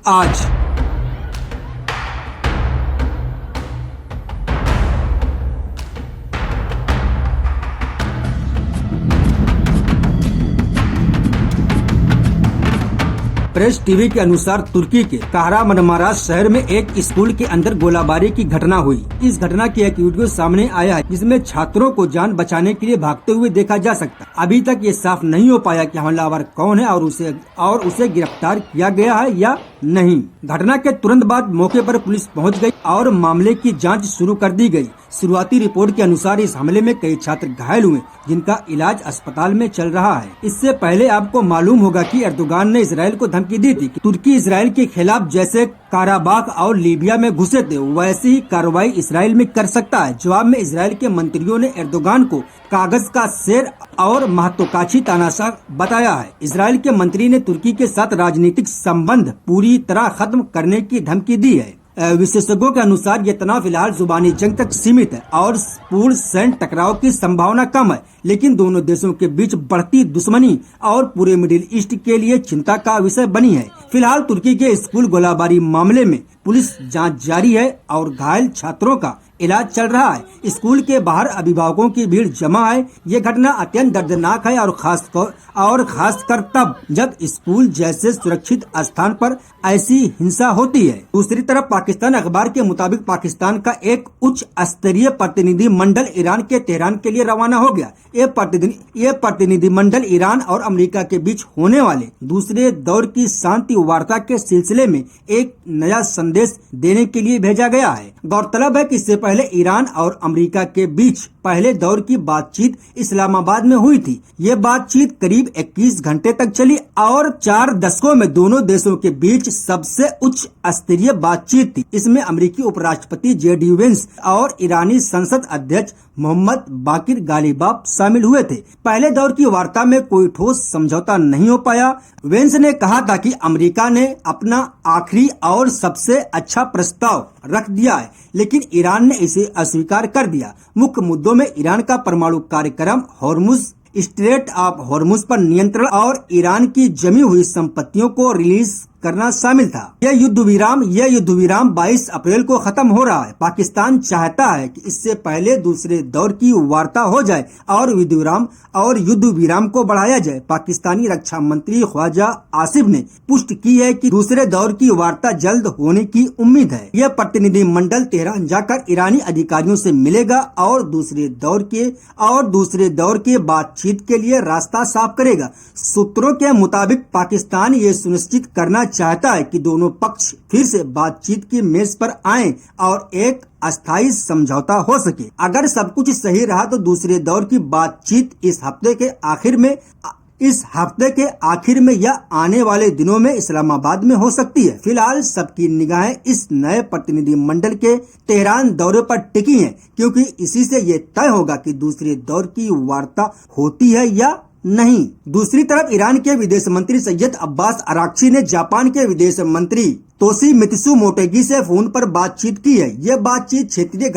आज। Press TV के अनुसार तुर्की के kahramanmaraş शहर में एक स्कूल के अंदर गोलाबारी की घटना हुई। इस घटना की एक वीडियो सामने आया है जिसमें छात्रों को जान बचाने के लिए भागते हुए देखा जा सकता है। अभी तक ये साफ नहीं हो पाया कि हमलावर कौन है और उसे गिरफ्तार किया गया है या नहीं। घटना के तुरंत बाद मौके पर पुलिस पहुंच गई और मामले की जांच शुरू कर दी गई। शुरुआती रिपोर्ट के अनुसार इस हमले में कई छात्र घायल हुए जिनका इलाज अस्पताल में चल रहा है। इससे पहले आपको मालूम होगा कि एर्दोगान ने इजराइल को धमकी दी थी कि तुर्की इजराइल के खिलाफ जैसे काराबाख और लीबिया में घुसे थे वैसी ही कार्रवाई इजराइल में कर सकता है। जवाब में इजराइल के मंत्रियों ने एर्दोगान को कागज का शेर और महत्वाकांक्षी तानाशाह बताया है। इजराइल के मंत्री ने तुर्की के साथ राजनीतिक संबंध पूरी तरह खत्म करने की धमकी दी है। विशेषज्ञों के अनुसार ये तनाव फिलहाल जुबानी जंग तक सीमित है और पूर्ण सैन्य टकराव की संभावना कम है, लेकिन दोनों देशों के बीच बढ़ती दुश्मनी और पूरे मिडिल ईस्ट के लिए चिंता का विषय बनी है। फिलहाल तुर्की के स्कूल गोलाबारी मामले में पुलिस जांच जारी है और घायल छात्रों का इलाज चल रहा है। स्कूल के बाहर अभिभावकों की भीड़ जमा है। ये घटना अत्यंत दर्दनाक है और खासकर तब जब स्कूल जैसे सुरक्षित स्थान पर ऐसी हिंसा होती है। दूसरी तरफ पाकिस्तान अखबार के मुताबिक पाकिस्तान का एक उच्च स्तरीय प्रतिनिधि मंडल ईरान के तेहरान के लिए रवाना हो गया। ये प्रतिनिधि मंडल ईरान और अमेरिका के बीच होने वाले दूसरे दौर की शांति वार्ता के सिलसिले में एक नया संदेश देने के लिए भेजा गया है। गौरतलब है कि इससे पहले ईरान और अमेरिका के बीच पहले दौर की बातचीत इस्लामाबाद में हुई थी। ये बातचीत करीब 21 घंटे तक चली और 4 दशकों में दोनों देशों के बीच सबसे उच्च स्तरीय बातचीत थी। इसमें अमेरिकी उपराष्ट्रपति जेडी वेंस और ईरानी संसद अध्यक्ष मोहम्मद बाकिर गालिबाफ शामिल हुए थे। पहले दौर की वार्ता में कोई ठोस समझौता नहीं हो पाया। वेंस ने कहा था कि अमेरिका ने अपना आखिरी और सबसे अच्छा प्रस्ताव रख दिया है, लेकिन ईरान ने इसे अस्वीकार कर दिया। मुख्य मुद्दों में ईरान का परमाणु कार्यक्रम, हॉर्मुज स्ट्रेट ऑफ हॉर्मुज पर नियंत्रण और ईरान की जमी हुई संपत्तियों को रिलीज करना शामिल था। यह युद्ध विराम 22 अप्रैल को खत्म हो रहा है। पाकिस्तान चाहता है कि इससे पहले दूसरे दौर की वार्ता हो जाए और युद्ध विराम को बढ़ाया जाए। पाकिस्तानी रक्षा मंत्री ख्वाजा आसिफ ने पुष्टि की है कि दूसरे दौर की वार्ता जल्द होने की उम्मीद है। यह प्रतिनिधि मंडल तेहरान जाकर ईरानी अधिकारियों से मिलेगा और दूसरे दौर के बातचीत के लिए रास्ता साफ करेगा। सूत्रों के मुताबिक पाकिस्तान ये सुनिश्चित करना चाहता है कि दोनों पक्ष फिर से बातचीत की मेज पर आएं और एक अस्थायी समझौता हो सके। अगर सब कुछ सही रहा तो दूसरे दौर की बातचीत इस हफ्ते के आखिर में या आने वाले दिनों में इस्लामाबाद में हो सकती है। फिलहाल सबकी निगाहें इस नए प्रतिनिधि मंडल के तेहरान दौरे पर टिकी हैं, क्योंकि इसी से ये तय होगा कि दूसरे दौर की वार्ता होती है या नहीं। दूसरी तरफ ईरान के विदेश मंत्री सैयद अब्बास अराक्ची ने जापान के विदेश मंत्री तोशिमित्सु मोटेगी से फोन पर बातचीत की है। यह बातचीत क्षेत्रीय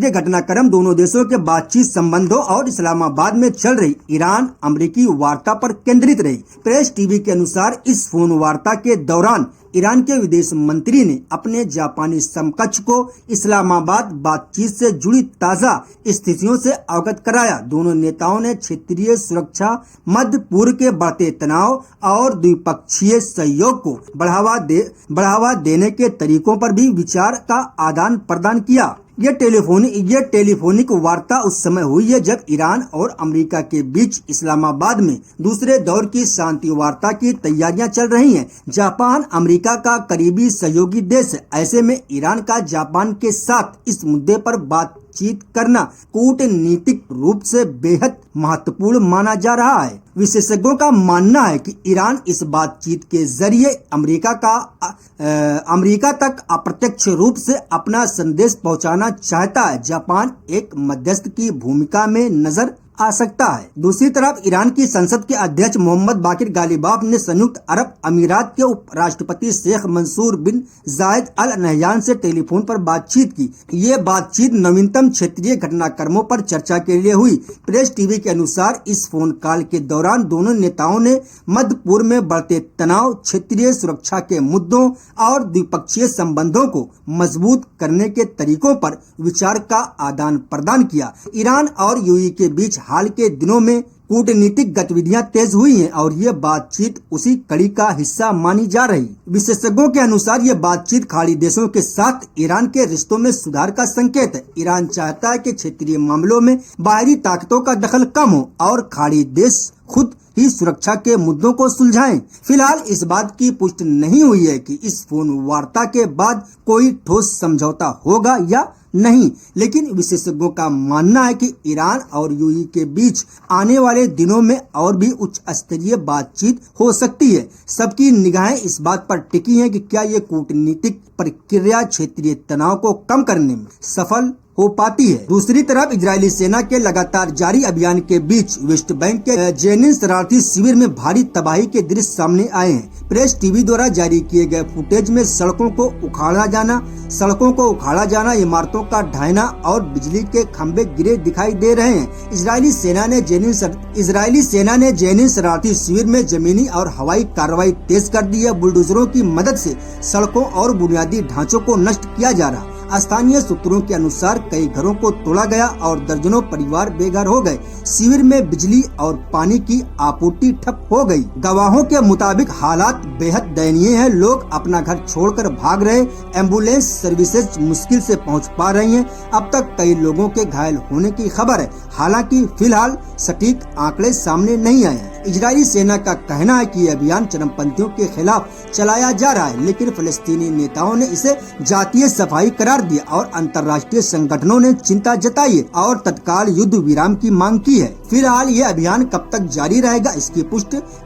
घटनाक्रम दोनों देशों के बातचीत संबंधों और इस्लामाबाद में चल रही ईरान अमेरिकी वार्ता पर केंद्रित रही। प्रेस टीवी के अनुसार इस फोन वार्ता के दौरान ईरान के विदेश मंत्री ने अपने जापानी समकक्ष को इस्लामाबाद बातचीत से जुड़ी ताज़ा स्थितियों से अवगत कराया। दोनों नेताओं ने क्षेत्रीय सुरक्षा, मध्य पूर्व के बढ़ते तनाव और द्विपक्षीय सहयोग को बढ़ावा देने के तरीकों पर भी विचार का आदान प्रदान किया। यह टेलीफोनिक वार्ता उस समय हुई है जब ईरान और अमेरिका के बीच इस्लामाबाद में दूसरे दौर की शांति वार्ता की तैयारियां चल रही हैं। जापान अमेरिका का करीबी सहयोगी देश है। ऐसे में ईरान का जापान के साथ इस मुद्दे पर बातचीत करना कूटनीतिक रूप से बेहद महत्वपूर्ण माना जा रहा है। विशेषज्ञों का मानना है कि ईरान इस बातचीत के जरिए अमेरिका तक अप्रत्यक्ष रूप से अपना संदेश पहुंचाना चाहता है। जापान एक मध्यस्थ की भूमिका में नजर आ सकता है। दूसरी तरफ ईरान की संसद के अध्यक्ष मोहम्मद बाकिर गालिबाफ ने संयुक्त अरब अमीरात के उपराष्ट्रपति शेख मंसूर बिन जायद अल नहयान से टेलीफोन पर बातचीत की। ये बातचीत नवीनतम क्षेत्रीय घटनाक्रमों पर चर्चा के लिए हुई। प्रेस टीवी के अनुसार इस फोन कॉल के दौरान दोनों नेताओं ने मध्य पूर्व में बढ़ते तनाव, क्षेत्रीय सुरक्षा के मुद्दों और द्विपक्षीय संबंधों को मजबूत करने के तरीकों पर विचार का आदान प्रदान किया। ईरान और यूएई के बीच हाल के दिनों में कूटनीतिक गतिविधियां तेज हुई हैं और ये बातचीत उसी कड़ी का हिस्सा मानी जा रही। विशेषज्ञों के अनुसार ये बातचीत खाड़ी देशों के साथ ईरान के रिश्तों में सुधार का संकेत है। ईरान चाहता है कि क्षेत्रीय मामलों में बाहरी ताकतों का दखल कम हो और खाड़ी देश खुद ही सुरक्षा के मुद्दों को सुलझाएं। फिलहाल इस बात की पुष्टि नहीं हुई है कि इस फोन वार्ता के बाद कोई ठोस समझौता होगा या नहीं, लेकिन विशेषज्ञों का मानना है कि ईरान और यूएई के बीच आने वाले दिनों में और भी उच्च स्तरीय बातचीत हो सकती है। सबकी निगाहें इस बात पर टिकी हैं कि क्या ये कूटनीतिक प्रक्रिया क्षेत्रीय तनाव को कम करने में सफल हो पाती है। दूसरी तरफ इजरायली सेना के लगातार जारी अभियान के बीच वेस्ट बैंक के जेनिन शरणार्थी शिविर में भारी तबाही के दृश्य सामने आए हैं। प्रेस टीवी द्वारा जारी किए गए फुटेज में सड़कों को उखाड़ा जाना, इमारतों का ढहना और बिजली के खंभे गिरे दिखाई दे रहे हैं। इजरायली सेना ने जेनिन शरणार्थी शिविर में जमीनी और हवाई कार्रवाई तेज कर दी है। बुलडोजरों की मदद से सड़कों और बुनियादी ढांचों को नष्ट किया जा रहा। स्थानीय सूत्रों के अनुसार कई घरों को तोड़ा गया और दर्जनों परिवार बेघर हो गए। शिविर में बिजली और पानी की आपूर्ति ठप हो गई। गवाहों के मुताबिक हालात बेहद दयनीय है। लोग अपना घर छोड़कर भाग रहे। एम्बुलेंस सर्विसेज मुश्किल से पहुंच पा रही हैं। अब तक कई लोगों के घायल होने की खबर है। हालांकि फिलहाल सटीक आंकड़े सामने नहीं आए हैं। इजरायली सेना का कहना है कि यह अभियान चरमपंथियों के खिलाफ चलाया जा रहा है, लेकिन फलस्तीनी नेताओं ने इसे जातीय सफाई करार दिया और अंतर्राष्ट्रीय संगठनों ने चिंता जताई है और तत्काल युद्ध विराम की मांग की है। फिलहाल यह अभियान कब तक जारी रहेगा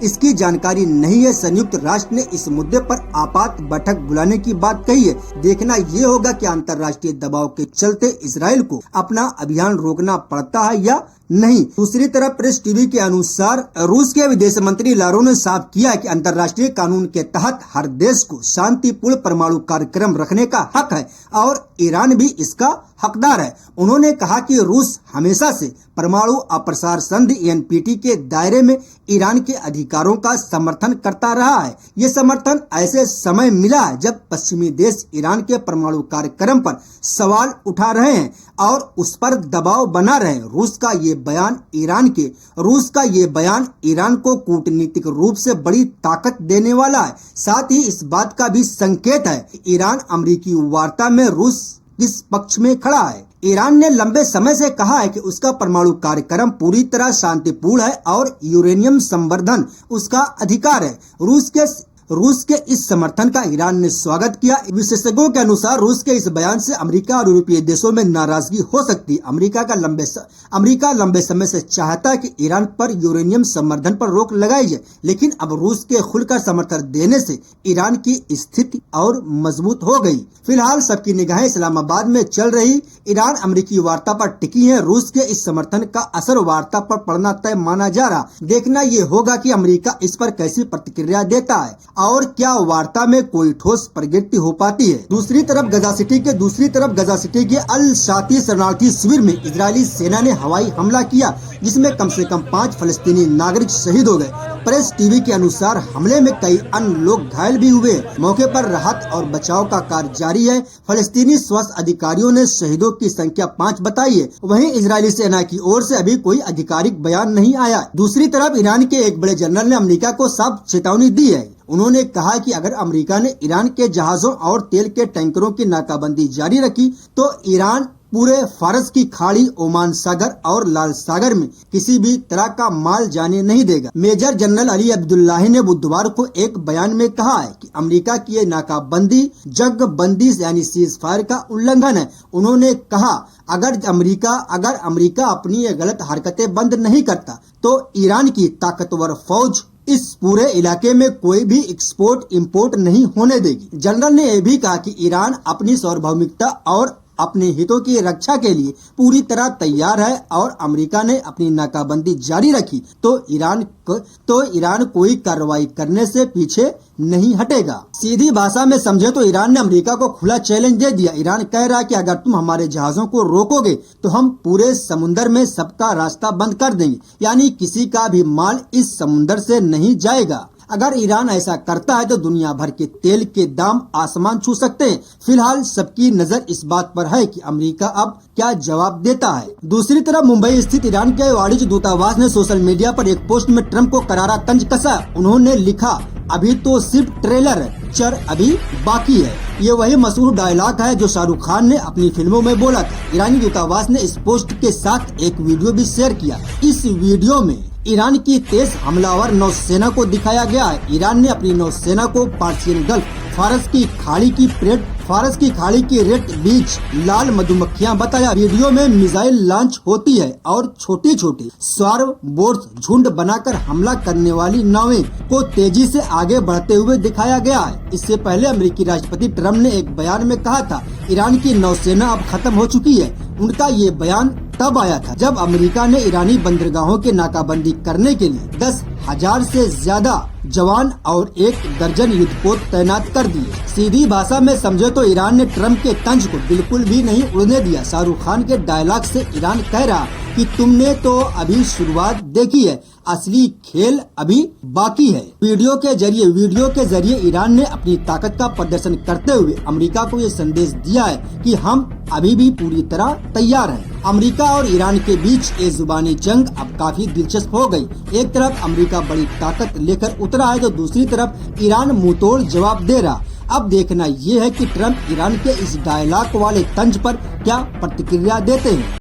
इसकी जानकारी नहीं है। संयुक्त राष्ट्र ने इस मुद्दे पर आपात बैठक बुलाने की बात कही है। देखना ये होगा कि अंतर्राष्ट्रीय दबाव के चलते इजरायल को अपना अभियान रोकना पड़ता है या नहीं। दूसरी तरफ प्रेस टीवी के अनुसार रूस के विदेश मंत्री लारोव ने साफ किया है कि अंतर्राष्ट्रीय कानून के तहत हर देश को शांतिपूर्ण परमाणु कार्यक्रम रखने का हक है और ईरान भी इसका हकदार है। उन्होंने कहा कि रूस हमेशा से परमाणु अप्रसार संधि NPT के दायरे में ईरान के अधिकारों का समर्थन करता रहा है। ये समर्थन ऐसे समय मिला है जब पश्चिमी देश ईरान के परमाणु कार्यक्रम पर सवाल उठा रहे हैं और उस पर दबाव बना रहे हैं। रूस का ये बयान ईरान को कूटनीतिक रूप से बड़ी ताकत देने वाला है। साथ ही इस बात का भी संकेत है कि ईरान अमेरिकी वार्ता में रूस किस पक्ष में खड़ा है। ईरान ने लंबे समय से कहा है कि उसका परमाणु कार्यक्रम पूरी तरह शांतिपूर्ण है और यूरेनियम संवर्धन उसका अधिकार है। रूस के इस समर्थन का ईरान ने स्वागत किया। विशेषज्ञों के अनुसार रूस के इस बयान से अमेरिका और यूरोपीय देशों में नाराजगी हो सकती है। अमेरिका लंबे समय से चाहता है कि ईरान पर यूरेनियम संवर्धन पर रोक लगाई जाए, लेकिन अब रूस के खुलकर समर्थन देने से ईरान की स्थिति और मजबूत हो गई। फिलहाल सबकी निगाहें इस्लामाबाद में चल रही ईरान अमेरिकी वार्ता पर टिकी है। रूस के इस समर्थन का असर वार्ता पर पड़ना तय माना जा रहा। देखना ये होगा कि अमेरिका इस पर कैसी प्रतिक्रिया देता है और क्या वार्ता में कोई ठोस प्रगति हो पाती है। दूसरी तरफ गजा सिटी के अल शाती शरणार्थी शिविर में इजरायली सेना ने हवाई हमला किया, जिसमें कम से कम 5 फलस्तीनी नागरिक शहीद हो गए। प्रेस टीवी के अनुसार हमले में कई अन्य लोग घायल भी हुए। मौके पर राहत और बचाव का कार्य जारी है। फलस्तीनी स्वास्थ्य अधिकारियों ने शहीदों की संख्या 5 बताई है। वहीं इजरायली सेना की ओर से अभी कोई आधिकारिक बयान नहीं आया। दूसरी तरफ ईरान के एक बड़े जनरल ने अमेरिका को साफ चेतावनी दी है। उन्होंने कहा कि अगर अमेरिका ने ईरान के जहाजों और तेल के टैंकरों की नाकाबंदी जारी रखी तो ईरान पूरे फारस की खाड़ी, ओमान सागर और लाल सागर में किसी भी तरह का माल जाने नहीं देगा। मेजर जनरल अली अब्दुल्लाही ने बुधवार को एक बयान में कहा है कि अमेरिका की ये नाकाबंदी जंगबंदी यानी सीज फायर का उल्लंघन है। उन्होंने कहा अगर अमेरिका अपनी ये गलत हरकतें बंद नहीं करता तो ईरान की ताकतवर फौज इस पूरे इलाके में कोई भी एक्सपोर्ट इंपोर्ट नहीं होने देगी। जनरल ने यह भी कहा कि ईरान अपनी सार्वभौमिकता और अपने हितों की रक्षा के लिए पूरी तरह तैयार है और अमेरिका ने अपनी नाकाबंदी जारी रखी तो ईरान कोई कार्रवाई करने से पीछे नहीं हटेगा। सीधी भाषा में समझे तो ईरान ने अमेरिका को खुला चैलेंज दे दिया। ईरान कह रहा है कि अगर तुम हमारे जहाजों को रोकोगे तो हम पूरे समुद्र में सबका रास्ता बंद कर देंगे, यानी किसी का भी माल इस समुद्र से नहीं जाएगा। अगर ईरान ऐसा करता है तो दुनिया भर के तेल के दाम आसमान छू सकते हैं। फिलहाल सबकी नजर इस बात पर है कि अमेरिका अब क्या जवाब देता है। दूसरी तरफ मुंबई स्थित ईरान के वाणिज्य दूतावास ने सोशल मीडिया पर एक पोस्ट में ट्रंप को करारा तंज कसा। उन्होंने लिखा, अभी तो सिर्फ ट्रेलर है, पिक्चर अभी बाकी है। ये वही मशहूर डायलॉग है जो शाहरुख खान ने अपनी फिल्मों में बोला था। ईरानी दूतावास ने इस पोस्ट के साथ एक वीडियो भी शेयर किया। इस वीडियो में ईरान की तेज हमलावर नौसेना को दिखाया गया है। ईरान ने अपनी नौसेना को पर्शियन गल्फ, फारस की खाड़ी की रेड बीच लाल मधुमक्खियां बताया। वीडियो में मिसाइल लॉन्च होती है और छोटी छोटी स्वार बोट्स झुंड बनाकर हमला करने वाली नावें को तेजी से आगे बढ़ते हुए दिखाया गया है। इससे पहले अमेरिकी राष्ट्रपति ट्रंप ने एक बयान में कहा था, ईरान की नौसेना अब खत्म हो चुकी है। उनका ये बयान तब आया था जब अमेरिका ने ईरानी बंदरगाहों की नाकाबंदी करने के लिए 10,000 से ज्यादा जवान और 1 दर्जन युद्धपोत तैनात कर दिए। सीधी भाषा में समझे तो ईरान ने ट्रंप के तंज को बिल्कुल भी नहीं उड़ने दिया। शाहरुख खान के डायलॉग से ईरान कह रहा कि तुमने तो अभी शुरुआत देखी है, असली खेल अभी बाकी है। वीडियो के जरिए ईरान ने अपनी ताकत का प्रदर्शन करते हुए अमेरिका को ये संदेश दिया है कि हम अभी भी पूरी तरह तैयार हैं। अमेरिका और ईरान के बीच ये जुबानी जंग अब काफी दिलचस्प हो गई। एक तरफ अमेरिका बड़ी ताकत लेकर उतरा है तो दूसरी तरफ ईरान मुंहतोड़ जवाब दे रहा। अब देखना ये है कि ट्रंप ईरान के इस डायलॉग वाले तंज पर क्या प्रतिक्रिया देते हैं।